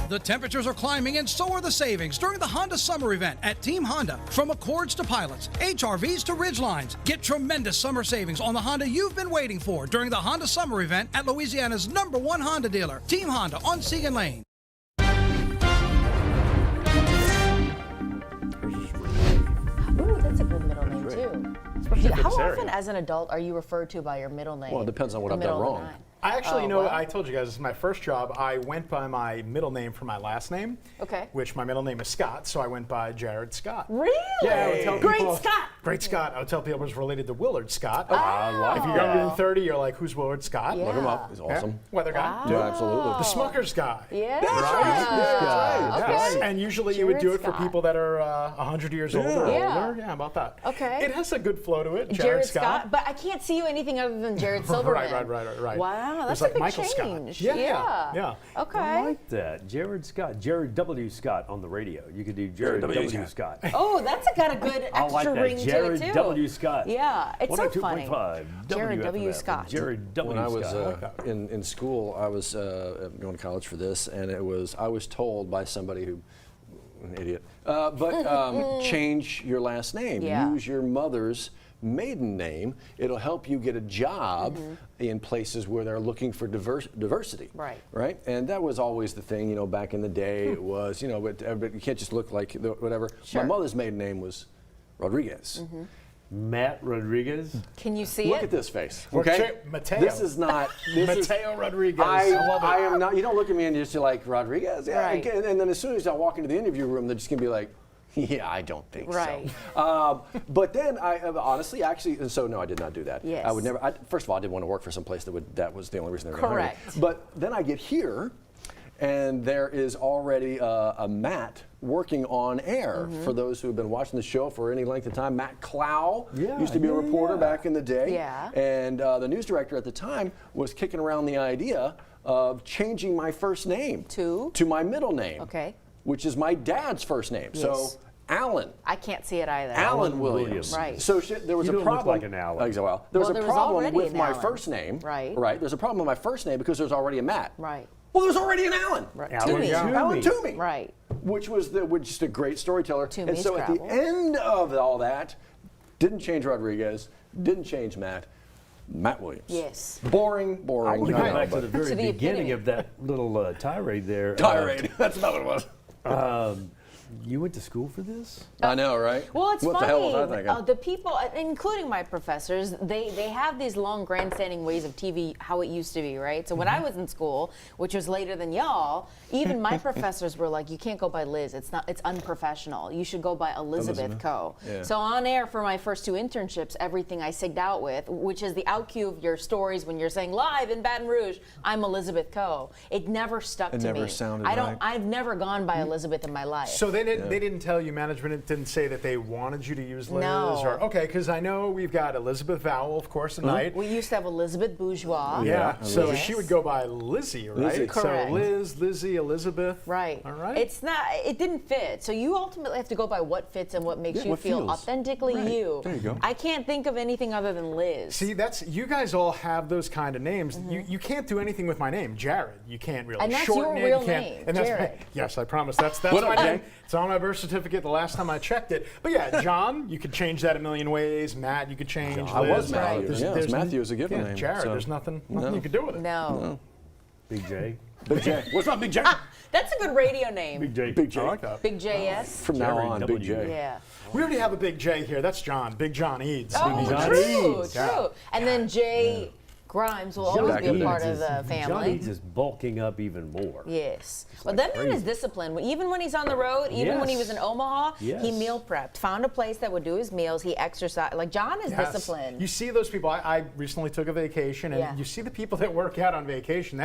The temperatures are climbing and so are the savings during the Honda Summer Event at Team Honda. From Accords to Pilots, HRVs to Ridgelines. Get tremendous summer savings on the Honda you've been waiting for during the Honda Summer Event at Louisiana's #1 Honda dealer, Team Honda on Segan Lane. Ooh, that's a good middle name too. How often as an adult are you referred to by your middle name? Well, it depends on what I've done wrong. I actually I told you guys, this is my first job. I went by my middle name for my last name. Okay. Which my middle name is Scott, so I went by Jared Scott. Really? Yeah, I would tell people, Great Scott! Great Scott. I would tell people I was related to Willard Scott. Oh. If you're younger than 30, you're like, who's Willard Scott? Yeah. Look him up. He's awesome. Yeah. Weather guy. Wow. Yeah, absolutely. The Smuckers guy. Yeah. Right. Okay. And usually you would do it for Scott. people that are 100 years older or Yeah. older. Yeah, about that. Okay. It has a good flow to it. Jared Scott, but I can't see you anything other than Jared Silverman. Right. Wow, that's It's like a big Michael change. Scott. Yeah. Okay. I like that. Jared Scott. Jared W. Scott on the radio. You could do Jared W. Scott. Oh, that's got a good I like extra that. ring Jared to it too. W. Scott. Yeah, it's so funny. 102.5 Jared W. WFM. Scott. Jared W. When I was Scott. in school, I was going to college for this, and I was told by somebody who, an idiot, change your last name. Yeah. Use your mother's maiden name. It'll help you get a job in places where they're looking for diversity. Right. And that was always the thing, back in the day. It was, but you can't just look like whatever. Sure. My mother's maiden name was Rodriguez. Matt Rodriguez. Can you see Look it? at this face. Or Okay, Mateo. This is not. Mateo Rodriguez. I love it. am not. You don't look at me and you're like Rodriguez. Yeah. Right. And then as soon as I walk into the interview room, they're just gonna be like, yeah, I don't think Right. so. But then I honestly, actually, so no, I did not do that. Yes. I would never. First of all, I didn't want to work for some place that was the only reason they were going to hire me. Correct. But then I get here, and there is already a Matt working on air. For those who have been watching the show for any length of time, Matt Clow used to be a reporter back in the day. Yeah. And the news director at the time was kicking around the idea of changing my first name To my middle name. Okay. Which is my dad's first name. Yes. So Alan. I can't see it either. Alan Williams. Right. So there was You a don't look problem. like an Alan. Well, there was Well, a there was problem already with an my Alan. first name. Right. Right. There's a problem with my first name because there's already a Matt. Right. Well, there's already an Alan. Right. Alan Toomey. Alan Toomey. Right. Which was just a great storyteller. Toomey's and so at the Scrabble. end of all that, didn't change Rodriguez, didn't change Matt Williams. Yes. Boring. I want to go I know, back to but- the very To the beginning epitome. of that little tirade there. Tirade. That's not what it was. You went to school for this? I know, right? Well, it's what funny. the hell was I thinking? The people, including my professors, they have these long, grandstanding ways of TV, how it used to be, right? So when I was in school, which was later than y'all, even my professors were like, "You can't go by Liz. It's unprofessional. You should go by Elizabeth Co." Yeah. So on air for my first two internships, everything I sigged out with, which is the out cue of your stories when you're saying live in Baton Rouge, I'm Elizabeth Co. It never stuck to me. It never sounded right. I've never gone by Elizabeth in my life. So they didn't tell you, management didn't say that they wanted you to use Liz? No. Or, okay, because I know we've got Elizabeth Vowell, of course, tonight. We used to have Elizabeth Bourgeois. Yeah, so Yes. she would go by Lizzie, right? Lizzie. Correct. So Liz, Lizzie, Elizabeth. Right. All right. It didn't fit. So you ultimately have to go by what fits and what makes you what feel feels. authentically Right. you. There you go. I can't think of anything other than Liz. See, you guys all have those kind of names. You can't do anything with my name, Jared. You can't really And that's shorten your it. real You can't, name, and that's Jared. yes, I promise. That's What my up, name. Jay? It's on my birth certificate the last time I checked it. But yeah, John, you could change that a million ways. Matt, you could change. I was Liz. Matthew. There's- Yeah, there's- Matthew is a given name. Jared, so- there's nothing No. you could do with it. No. Big J. Big J. What's up, Big J? That's a good radio name. Big J. Big J. I like that. Big JS. From now Jerry on, W. Big J. Yeah. We already have a big J here. That's John. Big John Eads. Oh, John true, Eads. true. Yeah. And then Jay Grimes will always be a part of the John family. Eads is bulking up even more. Yes. Well, like that man is crazy. disciplined. Even when he's on the road, even when he was in Omaha, he Yes. meal prepped, found a place that would do his meals, he exercised. Like, John is Yes. disciplined. You see those people. I recently took a vacation, and Yeah. you see the people that work out on vacation.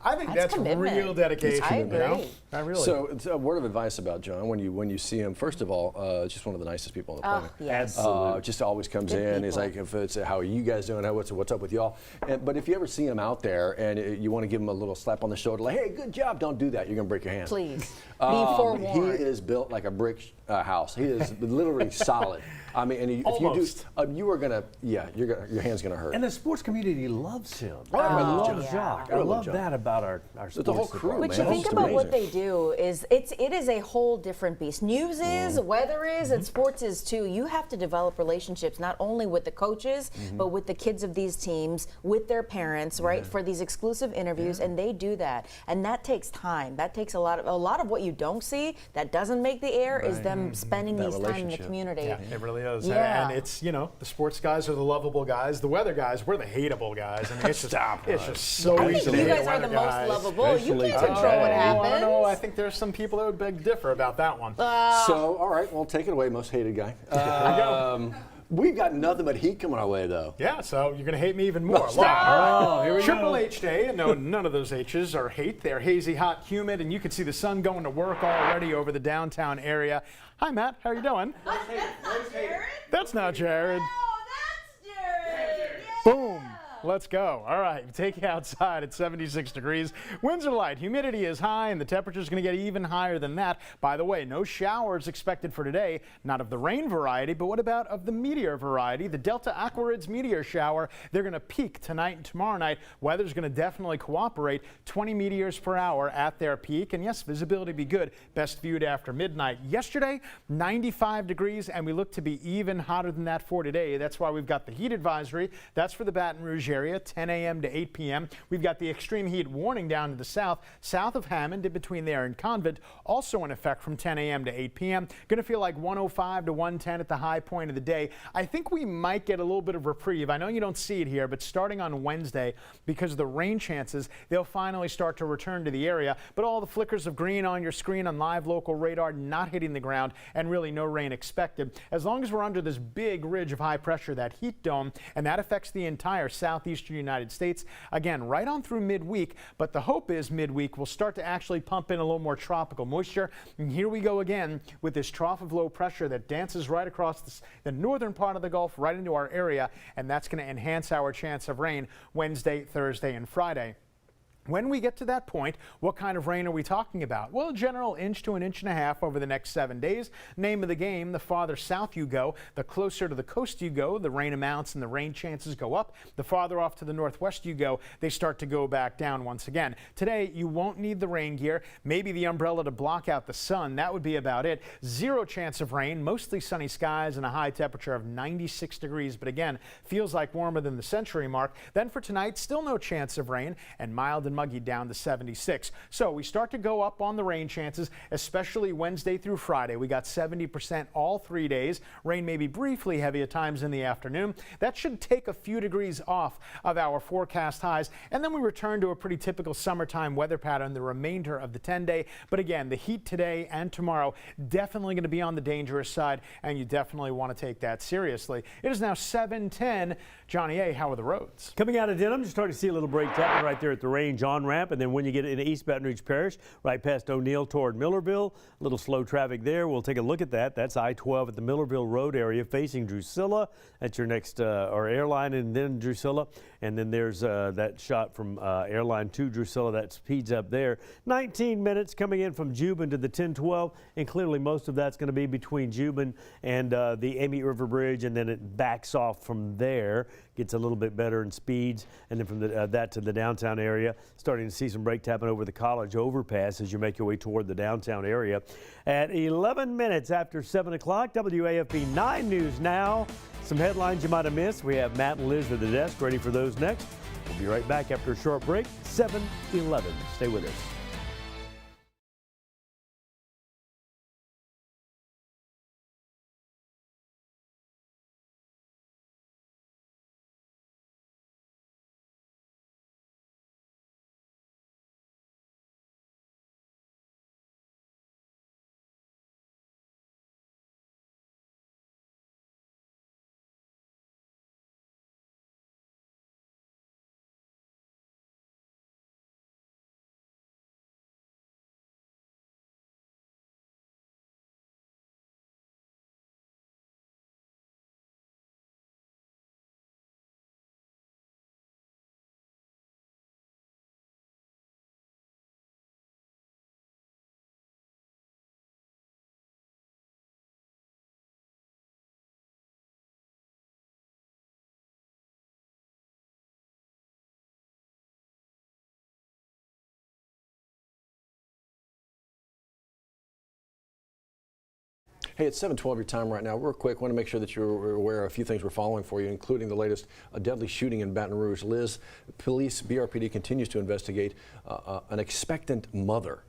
I think that's commitment. real dedication. I You know? agree. I really. So, it's a word of advice about John. When you see him, first of all, just one of the nicest people on the planet. Yes. Absolutely. Just always comes Good in. He's people. like, if it's how are you guys doing? What's up with y'all? But if you ever see him out there and you want to give him a little slap on the shoulder, like, hey, good job, don't do that. You're gonna break your hand. Please. Be He forewarned. is built like a brick house. He is literally solid. I mean, and if Almost. you do, you are gonna, your hand's gonna hurt. And the sports community loves him. Oh, I yeah. love Yeah. Jacques. I love love Jacques. that about our sports the whole crew, department. But man. you think It's about what amazing. they do is it is a whole different beast. News is, weather is, and sports is too. You have to develop relationships not only with the coaches, but with the kids of these teams, with their parents, right? For these exclusive interviews, and they do that, and that takes time. That takes a lot of what you don't see that doesn't make the air is them spending That these time in the relationship. community. Yeah, it really is. Yeah. And it's, the sports guys are the lovable guys. The weather guys, we're the hateable guys. I mean, it's just so I easy think to you hate guys the are the weather most guys. lovable. You Especially can't control what today. happens. I don't know. I think there's some people that would beg differ about that one. So, all right, well, take it away, most hated guy. We've got nothing but heat coming our way, though. Yeah, so you're going to hate me even more. Oh, here we Triple go. H Day. No, none of those H's are hate. They're hazy, hot, humid, and you can see the sun going to work already over the downtown area. Hi, Matt. How are you doing? That's not Jared. that's Jared. Boom. Let's go. All right, take you outside at 76 degrees. Winds are light, humidity is high, and the temperature is going to get even higher than that. By the way, no showers expected for today, not of the rain variety, but what about of the meteor variety? The Delta Aquarids meteor shower, they're going to peak tonight and tomorrow night. Weather's going to definitely cooperate, 20 meteors per hour at their peak, and yes, visibility be good, best viewed after midnight. Yesterday, 95 degrees, and we look to be even hotter than that for today. That's why we've got the heat advisory. That's for the Baton Rouge area, 10 a.m. to 8 p.m. We've got the extreme heat warning down to the south of Hammond, in between there and Convent, also in effect from 10 a.m. to 8 p.m. Going to feel like 105 to 110 at the high point of the day. I think we might get a little bit of reprieve. I know you don't see it here, but starting on Wednesday, because of the rain chances, they'll finally start to return to the area. But all the flickers of green on your screen on live local radar not hitting the ground, and really no rain expected. As long as we're under this big ridge of high pressure, that heat dome, and that affects the entire southeastern United States, again, right on through midweek. But the hope is midweek we'll start to actually pump in a little more tropical moisture. And here we go again with this trough of low pressure that dances right across the northern part of the Gulf, right into our area, and that's going to enhance our chance of rain Wednesday, Thursday, and Friday. When we get to that point, what kind of rain are we talking about? Well, a general inch to an inch and a half over the next 7 days. Name of the game, the farther south you go, the closer to the coast you go, the rain amounts and the rain chances go up. The farther off to the northwest you go, they start to go back down once again. Today, you won't need the rain gear, maybe the umbrella to block out the sun. That would be about it. Zero chance of rain, mostly sunny skies and a high temperature of 96 degrees, but again, feels like warmer than the century mark. Then for tonight, still no chance of rain and mild and muggy down to 76. So we start to go up on the rain chances, especially Wednesday through Friday. We got 70% all 3 days. Rain may be briefly heavy at times in the afternoon. That should take a few degrees off of our forecast highs. And then we return to a pretty typical summertime weather pattern the remainder of the 10-day. But again, the heat today and tomorrow definitely going to be on the dangerous side, and you definitely want to take that seriously. It is now 7:10. Johnny A., how are the roads? Coming out of Denham, you're starting to see a little break tapping right there at the range on ramp, and then when you get into East Baton Rouge Parish, right past O'Neill toward Millerville, a little slow traffic there. We'll take a look at that. That's I-12 at the Millerville Road area facing Drusilla. That's your next or airline, and then Drusilla. And then there's that shot from airline to Drusilla. That speeds up there. 19 minutes coming in from Juban to the 1012, and clearly most of that's going to be between Juban and the Amy River Bridge, and then it backs off from there, gets a little bit better in speeds, and then from that to the downtown area, starting to see some brake tapping over the college overpass as you make your way toward the downtown area. At 11 minutes after 7 o'clock, WAFB 9 News now. Some headlines you might have missed. We have Matt and Liz at the desk ready for those next. We'll be right back after a short break. 7:11. Stay with us. Hey, it's 7:12 your time right now. Real quick, want to make sure that you're aware of a few things we're following for you, including the latest deadly shooting in Baton Rouge. Liz, police, BRPD continues to investigate an expectant mother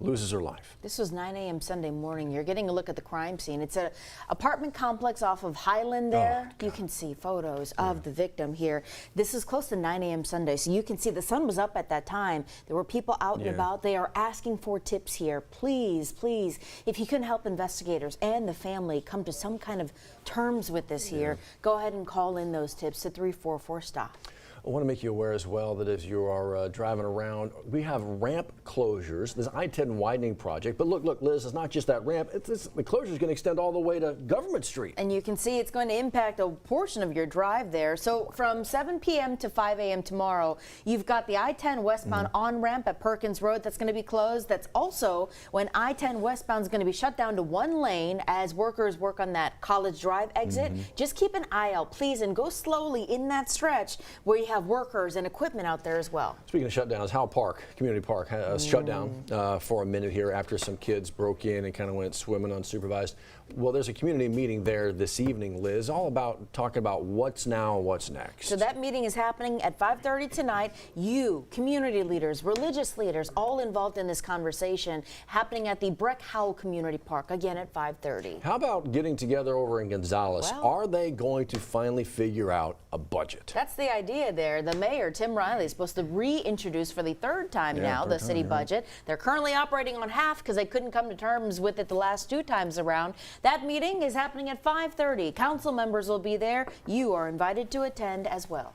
loses her life. This was 9 a.m. Sunday morning. You're getting a look at the crime scene. It's an apartment complex off of Highland there. You can see photos of the victim here. This is close to 9 a.m. Sunday, so you can see the sun was up at that time. There were people out and about. They are asking for tips here. Please, please, if you can help investigators and the family come to some kind of terms with this here, go ahead and call in those tips to 344-STOP. I want to make you aware as well that as you are driving around, we have ramp closures. This I-10 widening project. But look, Liz, it's not just that ramp. The closure is going to extend all the way to Government Street. And you can see it's going to impact a portion of your drive there. So from 7 p.m. to 5 a.m. tomorrow, you've got the I-10 westbound on-ramp at Perkins Road that's going to be closed. That's also when I-10 westbound is going to be shut down to one lane as workers work on that College Drive exit. Just keep an eye out, please, and go slowly in that stretch where you have workers and equipment out there as well. Speaking of shutdowns, Howell Park, Community Park, shut down for a minute here after some kids broke in and kind of went swimming unsupervised. Well, there's a community meeting there this evening, Liz, all about talking about what's now, what's next. So that meeting is happening at 5:30 tonight. You, community leaders, religious leaders, all involved in this conversation, happening at the Breck Howell Community Park, again at 5:30. How about getting together over in Gonzales? Well, are they going to finally figure out a budget? That's the idea there. The mayor, Tim Riley, is supposed to reintroduce for the third time now the city budget. They're currently operating on half because they couldn't come to terms with it the last two times around. That meeting is happening at 5:30. Council members will be there. You are invited to attend as well.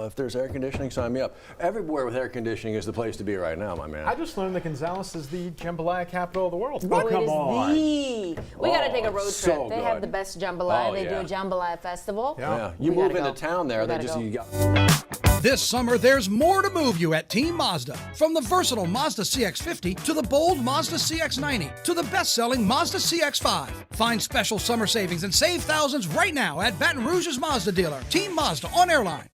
If there's air conditioning, sign me up. Everywhere with air conditioning is the place to be right now, my man. I just learned that Gonzales is the jambalaya capital of the world. Oh, come on. We got to take a road trip. so They have good. the best jambalaya. Oh, they do a jambalaya festival. Yeah, you We move gotta into go. town there, We they gotta just go. you got. This summer, there's more to move you at Team Mazda. From the versatile Mazda CX-50 to the bold Mazda CX-90 to the best-selling Mazda CX-5. Find special summer savings and save thousands right now at Baton Rouge's Mazda dealer, Team Mazda on Airline.